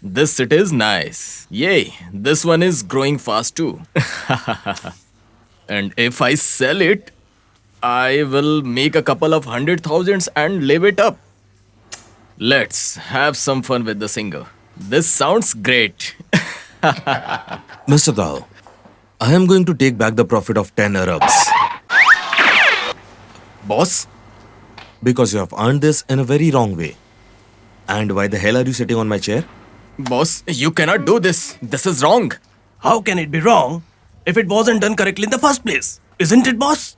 This city is nice. Yay, this one is growing fast too. And if I sell it, I will make a couple of 100,000s and live it up. Let's have some fun with the singer. This sounds great. Mr. Dao, I am going to take back the profit of 10 Arabs. Boss? Because you have earned this in a very wrong way. And why the hell are you sitting on my chair? Boss, you cannot do this. This is wrong. How can it be wrong if it wasn't done correctly in the first place? Isn't it, boss?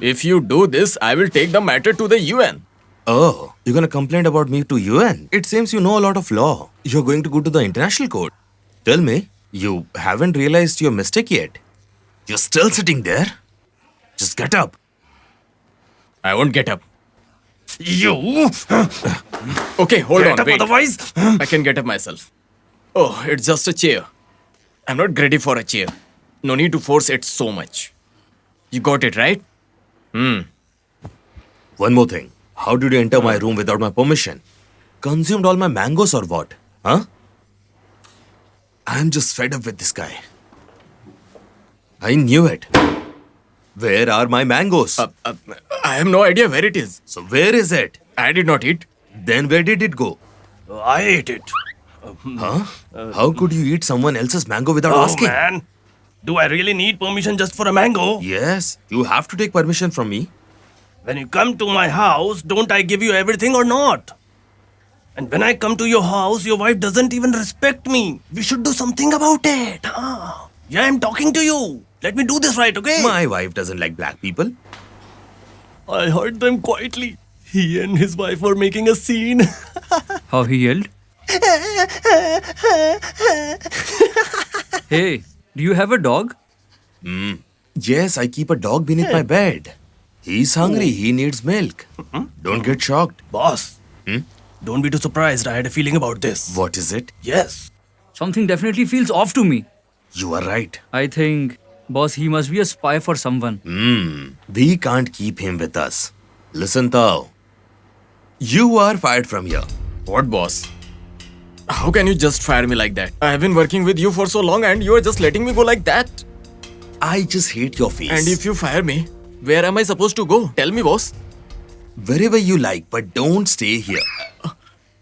If you do this, I will take the matter to the UN. Oh, you're gonna complain about me to UN? It seems you know a lot of law. You're going to go to the international court. Tell me, you haven't realized your mistake yet. You're still sitting there? Just get up. I won't get up. You Okay, hold get on, up, wait. otherwise. I can get up myself. Oh, it's just a chair. I'm not ready for a chair. No need to force it so much. You got it, right? One more thing. How did you enter my room without my permission? Consumed all my mangoes or what? Huh? I'm just fed up with this guy. I knew it. Where are my mangoes? I have no idea where it is. So where is it? I did not eat. Then where did it go? I ate it. Huh? How could you eat someone else's mango without Oh asking? man, do I really need permission just for a mango? Yes, you have to take permission from me. When you come to my house, don't I give you everything or not? And when I come to your house, your wife doesn't even respect me. We should do something about it. Huh? Yeah, I'm talking to you. Let me do this right, okay? My wife doesn't like black people. I heard them quietly. He and his wife were making a scene. How he yelled? Hey, do you have a dog? Yes, I keep a dog beneath my bed. He's hungry. He needs milk. Don't get shocked. Boss, don't be too surprised. I had a feeling about this. What is it? Yes. Something definitely feels off to me. You are right. I think, boss, he must be a spy for someone. We can't keep him with us. Listen, Tao. You are fired from here. What, boss? How can you just fire me like that? I have been working with you for so long and you are just letting me go like that. I just hate your face. And if you fire me, where am I supposed to go? Tell me, boss. Wherever you like, but don't stay here.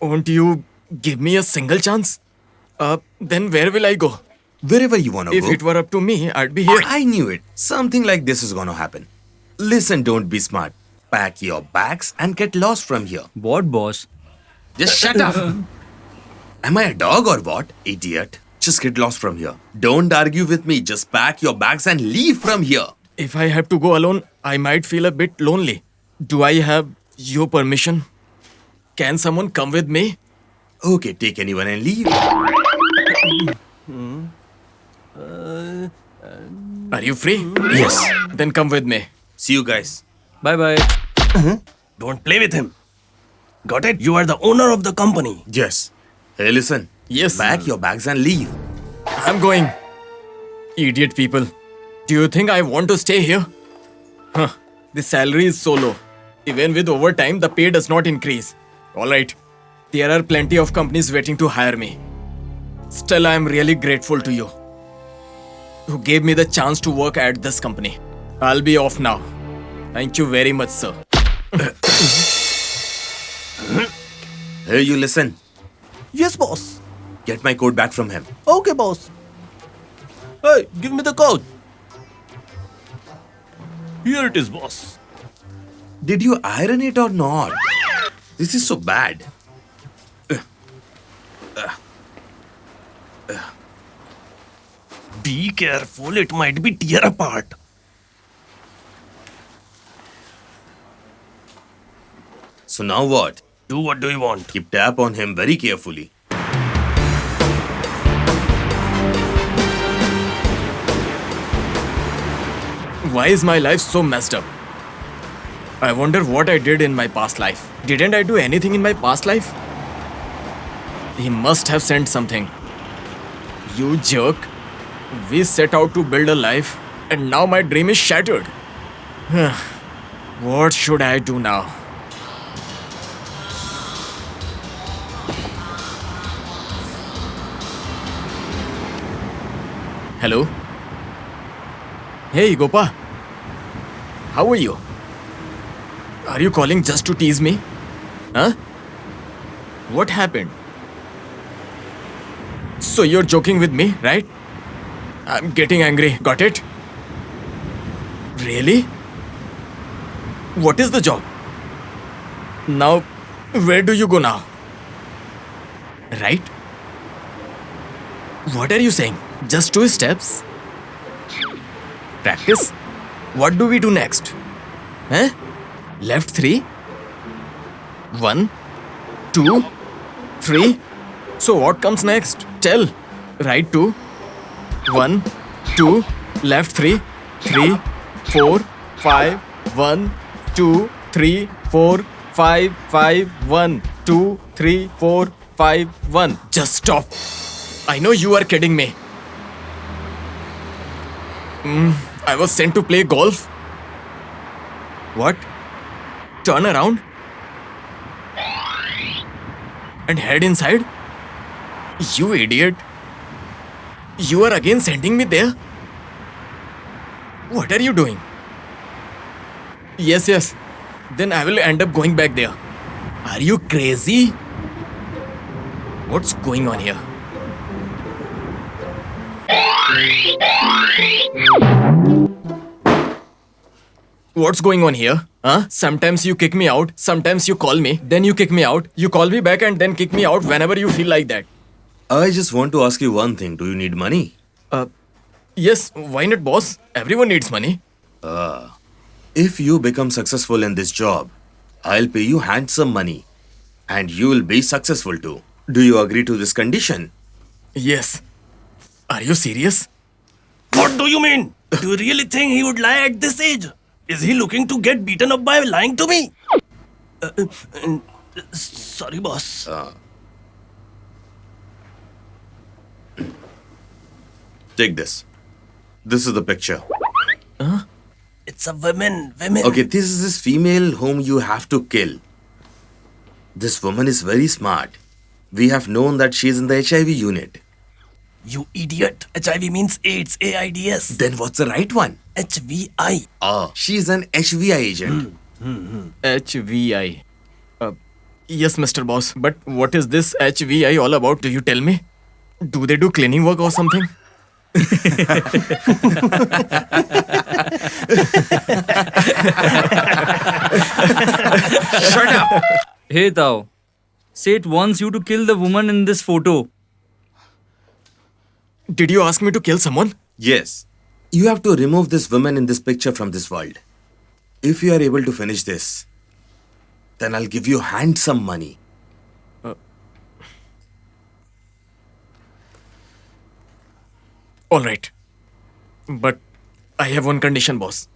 Won't you give me a single chance? Then where will I go? Wherever you wanna If go. it were up to me, I'd be here. I knew it. Something like this is gonna happen. Listen, don't be smart. Pack your bags and get lost from here. What, boss? Just shut up. Am I a dog or what? Idiot. Just get lost from here. Don't argue with me. Just pack your bags and leave from here. If I have to go alone, I might feel a bit lonely. Do I have your permission? Can someone come with me? Okay, take anyone and leave. Are you free? Yes. Then come with me. See you guys. Bye bye. Don't play with him. Got it? You are the owner of the company. Yes. Hey, listen. Yes. Pack your bags and leave. I'm going. Idiot people. Do you think I want to stay here? Huh. The salary is so low. Even with overtime, the pay does not increase. Alright. There are plenty of companies waiting to hire me. Still, I am really grateful to you, who gave me the chance to work at this company. I'll be off now. Thank you very much, sir. Hey, you listen. Yes, boss. Get my coat back from him. Okay, boss. Hey, give me the coat. Here it is, boss. Did you iron it or not? This is so bad. Be careful, it might be tear apart. So now what? Do what do you want? Keep tap on him very carefully. Why is my life so messed up? I wonder what I did in my past life. Didn't I do anything in my past life? He must have sent something. You jerk. We set out to build a life, and now my dream is shattered. What should I do now? Hello? Hey, Gopa. How are you? Are you calling just to tease me? Huh? What happened? So you're joking with me, right? I'm getting angry. Got it? Really? What is the job? Now, where do you go now? Right? What are you saying? Just 2 steps? Practice? What do we do next? Huh? Left 3? 1, 2, 3. So what comes next? Tell. Right 2, 1, 2, left 3, 3, 4, 5, 1, 2, 3, 4, 5, 5, 1, 2, 3, 4, 5, 1. Just stop. I know you are kidding me. I was sent to play golf. What? Turn around? And head inside? You idiot. You are again sending me there? What are you doing? Yes. Then I will end up going back there. Are you crazy? What's going on here? What's going on here? Huh? Sometimes you kick me out, sometimes you call me, then you kick me out, you call me back and then kick me out whenever you feel like that. I just want to ask you one thing. Do you need money? Yes, why not, boss? Everyone needs money. If you become successful in this job, I'll pay you handsome money. And you will be successful too. Do you agree to this condition? Yes. Are you serious? What do you mean? Do you really think he would lie at this age? Is he looking to get beaten up by lying to me? Sorry, boss. Take this. This is the picture. It's a woman. Okay, this is this female whom you have to kill. This woman is very smart. We have known that she is in the HIV unit. You idiot. HIV means AIDS. AIDS. Then what's the right one? HVI. She is an HVI agent. HVI. Yes, Mr. Boss. But what is this HVI all about? Do you tell me? Do they do cleaning work or something? Shut up! Hey Tao, Seth wants you to kill the woman in this photo. Did you ask me to kill someone? Yes. You have to remove this woman in this picture from this world. If you are able to finish this, then I'll give you handsome money. Alright. But I have one condition, boss.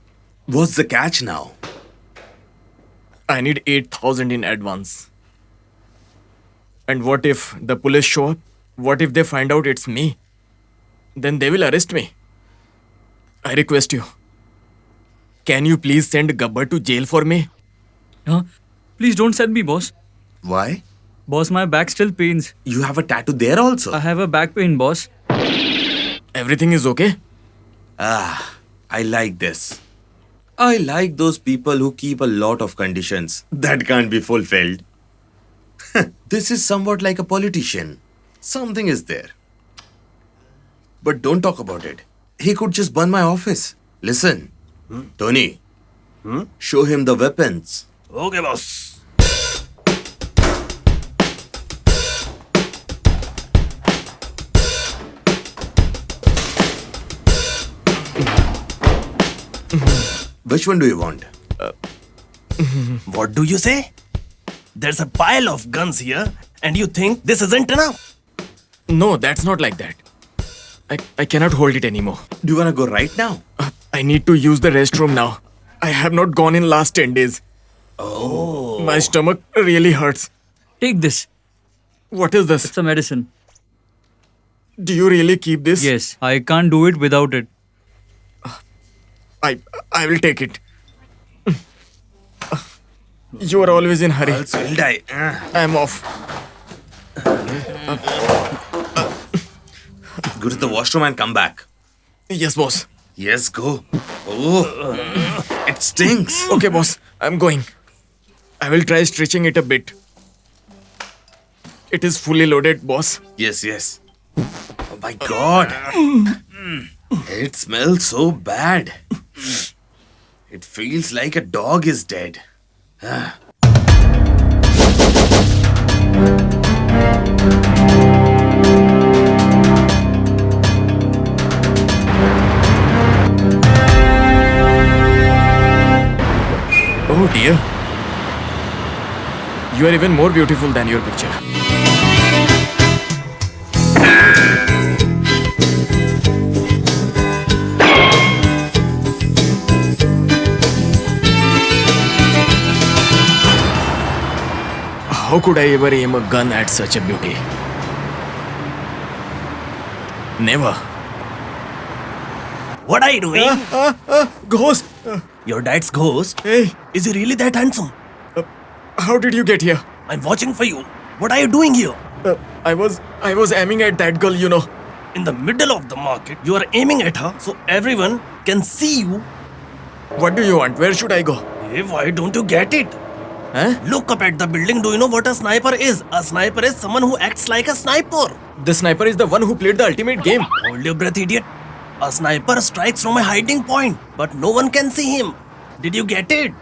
What's the catch now? I need 8,000 in advance. And what if the police show up? What if they find out it's me? Then they will arrest me. I request you. Can you please send Gabbar to jail for me? Huh? Please don't send me, boss. Why? Boss, my back still pains. You have a tattoo there also. I have a back pain, boss. Everything is okay? I like this. I like those people who keep a lot of conditions that can't be fulfilled. This is somewhat like a politician. Something is there. But don't talk about it. He could just burn my office. Listen, Tony, show him the weapons. Okay, boss. Which one do you want? What do you say? There's a pile of guns here, and you think this isn't enough? No, that's not like that. I cannot hold it anymore. Do you want to go right now? I need to use the restroom now. I have not gone in last 10 days. Oh. My stomach really hurts. Take this. What is this? It's a medicine. Do you really keep this? Yes, I can't do it without it. I will take it. You are always in hurry. Else will die. I am off. Go to the washroom and come back. Yes, boss. Yes, go. Oh, it stinks. Okay, boss. I'm going. I will try stretching it a bit. It is fully loaded, boss. Yes, yes. Oh my god. It smells so bad. It feels like a dog is dead. Oh dear. You are even more beautiful than your picture. How could I ever aim a gun at such a beauty? Never. What are you doing? Ghost! Your dad's ghost? Hey, Is he really that handsome? how did you get here? I'm watching for you. What are you doing here? I was aiming at that girl, you know. In the middle of the market, you are aiming at her so everyone can see you. What do you want? Where should I go? Hey, why don't you get it? Huh? Look up at the building. Do you know what a sniper is? A sniper is someone who acts like a sniper. The sniper is the one who played the ultimate game. Hold your breath, idiot. A sniper strikes from a hiding point, but no one can see him. Did you get it?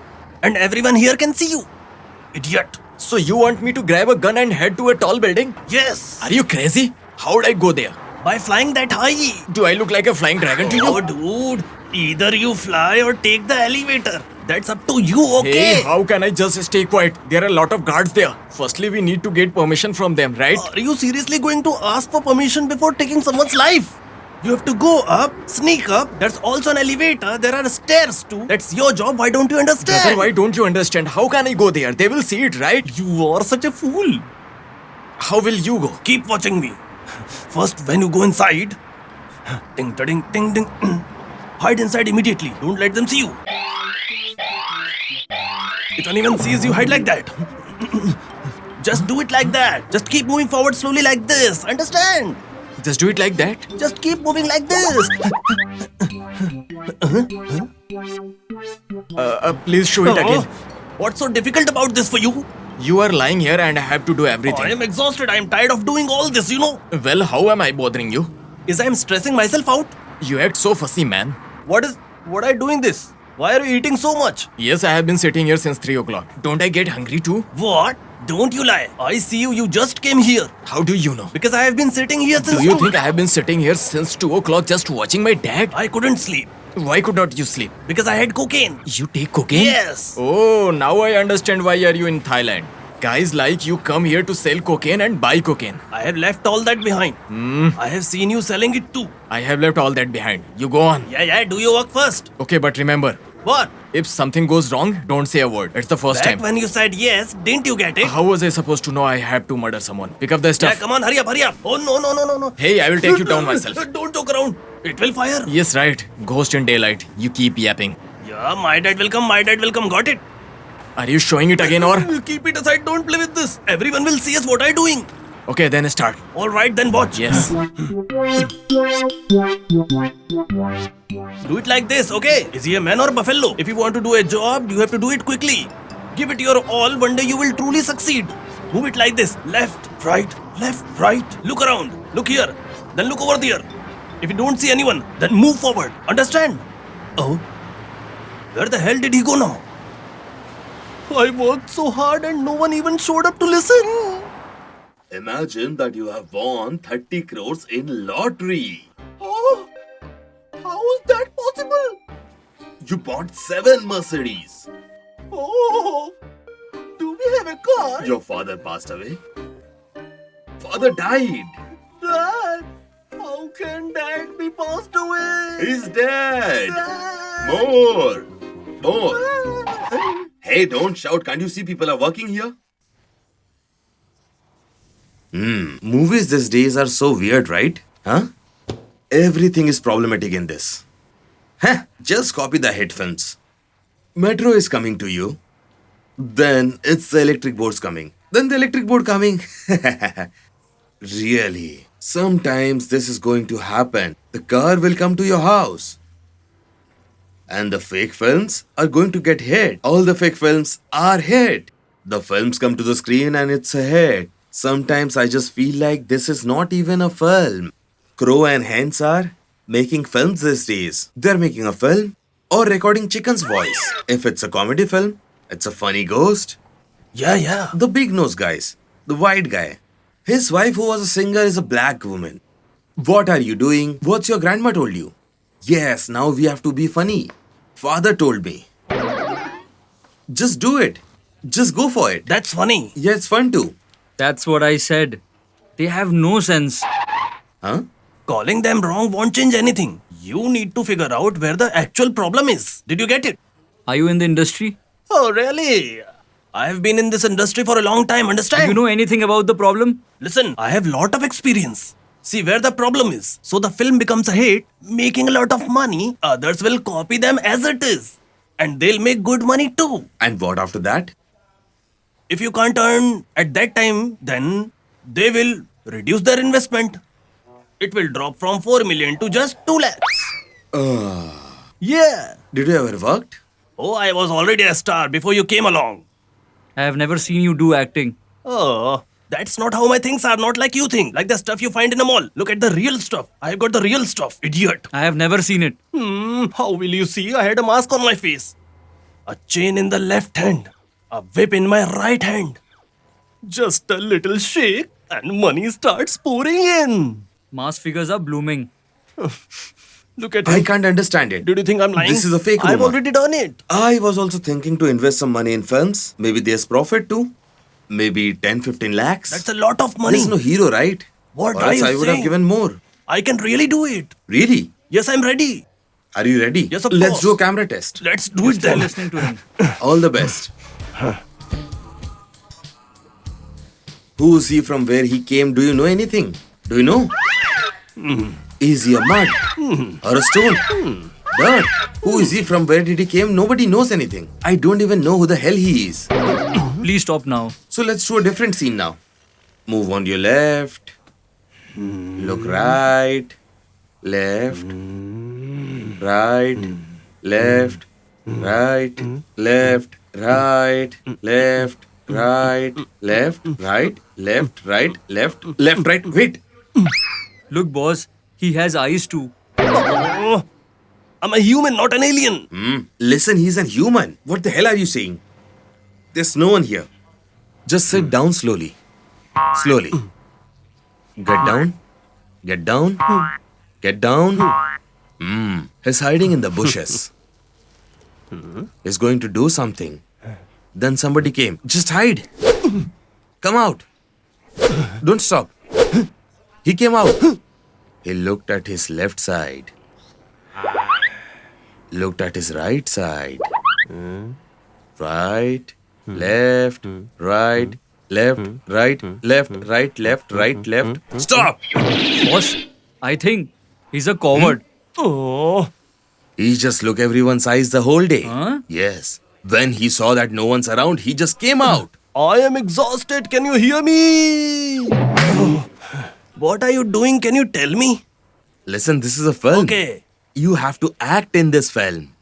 And everyone here can see you. Idiot. So you want me to grab a gun and head to a tall building? Yes. Are you crazy? How would I go there? By flying that high. Do I look like a flying dragon to Oh, you? dude. Either you fly or take the elevator. That's up to you, okay? Hey, how can I just stay quiet? There are a lot of guards there. Firstly, we need to get permission from them, right? Are you seriously going to ask for permission before taking someone's life? You have to go up, sneak up. That's also an elevator. There are stairs too. That's your job. Why don't you understand? Brother, why don't you understand? How can I go there? They will see it, right? You are such a fool. How will you go? Keep watching me. First, when you go inside, ding, ding, ding, ding, hide inside immediately. Don't let them see you. If anyone sees you, hide like that. Just do it like that. Just keep moving forward slowly like this. Understand? Just do it like that. Just keep moving like this. Please show it again. What's so difficult about this for you? You are lying here and I have to do I everything. am exhausted. I am tired of doing all this, you know. Well, how am I bothering you? Is I am stressing myself out? You act so fussy, man. What are you doing this? Why are you eating so much? Yes, I have been sitting here since 3 o'clock. Don't I get hungry too? What? Don't you lie. I see you. You just came here. How do you know? Because I have been sitting here since Do you 2. think I have been sitting here since 2 o'clock just watching my dad? I couldn't sleep. Why could not you sleep? Because I had cocaine. You take cocaine? Yes. Oh, now I understand why are you in Thailand. Guys like you come here to sell cocaine and buy cocaine. I have left all that behind. I have seen you selling it too. I have left all that behind. You go on. Yeah, do your work first. Okay, but remember, What? if something goes wrong, don't say a word. It's the first Back time. when you said yes, didn't you get it? How was I supposed to know I have to murder someone? Pick up the Yeah, stuff. come on, hurry up. Oh, no. Hey, I will take you down myself. Don't joke around. It will fire. Yes, right. Ghost in daylight. You keep yapping. Yeah, my dad will come. Got it? Are you showing it again or? Keep it aside. Don't play with this. Everyone will see us what I'm doing. Okay, then start. All right, then watch. Yes. Do it like this, okay? Is he a man or a buffalo? If you want to do a job, you have to do it quickly. Give it your all. One day you will truly succeed. Move it like this. Left, right. Look around. Look here. Then look over there. If you don't see anyone, then move forward. Understand? Oh. Where the hell did he go now? I worked so hard and no one even showed up to listen. Imagine that you have won 30 crores in lottery. Oh, how is that possible? You bought 7 Mercedes. Oh, do we have a car? Your father passed away. Father died. Dad, how can Dad be passed away? He's dead. Dad. More. Hey, don't shout. Can't you see people are working here? Movies these days are so weird, right? Huh? Everything is problematic in this. Just copy the hit films. Metro is coming to you. Then it's the electric board's coming. Then the electric board coming. Really? Sometimes this is going to happen. The car will come to your house. And the fake films are going to get hit. All the fake films are hit. The films come to the screen and it's a hit. Sometimes I just feel like this is not even a film. Crow and hens are making films these days. They're making a film or recording chicken's voice. If it's a comedy film, it's a funny ghost. Yeah. The big nose guys, the white guy. His wife, who was a singer, is a black woman. What are you doing? What's your grandma told you? Yes, now we have to be funny. Father told me. Just do it. Just go for it. That's funny. Yeah, it's fun too. That's what I said. They have no sense. Huh? Calling them wrong won't change anything. You need to figure out where the actual problem is. Did you get it? Are you in the industry? Oh, really? I have been in this industry for a long time, Do understand? you know anything about the problem? Listen, I have lot of experience. See where the problem is. So the film becomes a hit, making a lot of money. Others will copy them as it is. And they'll make good money too. And what after that? If you can't earn at that time, then they will reduce their investment. It will drop from 4 million to just 2 lakhs. Yeah. Did you ever worked? Oh, I was already a star before you came along. I have never seen you do acting. Oh, that's not how my things are. Not like you think. Like the stuff you find in a mall. Look at the real stuff. I've got the real stuff, idiot. I have never seen it. How will you see? I had a mask on my face. A chain in the left hand. A whip in my right hand. Just a little shake and money starts pouring in. Mass figures are blooming. Look at I him. can't understand it. Did you think I'm lying? This is a fake I've rumor. already done it. I was also thinking to invest some money in films. Maybe there's profit too. Maybe 10-15 lakhs. That's a lot of money. There's no hero, right? What Or are else you I would have saying? given more. I can really do it. Really? Yes, I'm ready. Are you ready? Yes, of Let's course. do a camera test. Let's do it Stop then. listening to him. All the best. Who's he, from where he came? Do you know anything? Do you know? Is he a mud? Or a stone? Dirt? Who is he, from where did he came? Nobody knows anything. I don't even know who the hell he is. Please stop now. So let's do a different scene now. Move on to your left. Look right. Left. Right. Left. Right. Left. Right. Left. Right. Left. Right. Left. Right. Left. Left. Right. Wait. Look, boss, he has eyes too. Oh, I'm a human, not an alien. Listen, he's a human. What the hell are you saying? There's no one here. Just sit down slowly. Slowly. Get down. Get down. Get down. He's hiding in the bushes. He's going to do something. Then somebody came. Just hide. Come out. Don't stop. He came out. He looked at his left side. Looked at his right side. Right, left, right, left, right, left, right, left, right, left. Stop! Boss, I think he's a coward. Oh, He just looked everyone's eyes the whole day. Huh? Yes. When he saw that no one's around, he just came out. I am exhausted. Can you hear me? What are you doing? Can you tell me? Listen, this is a film. Okay. You have to act in this film.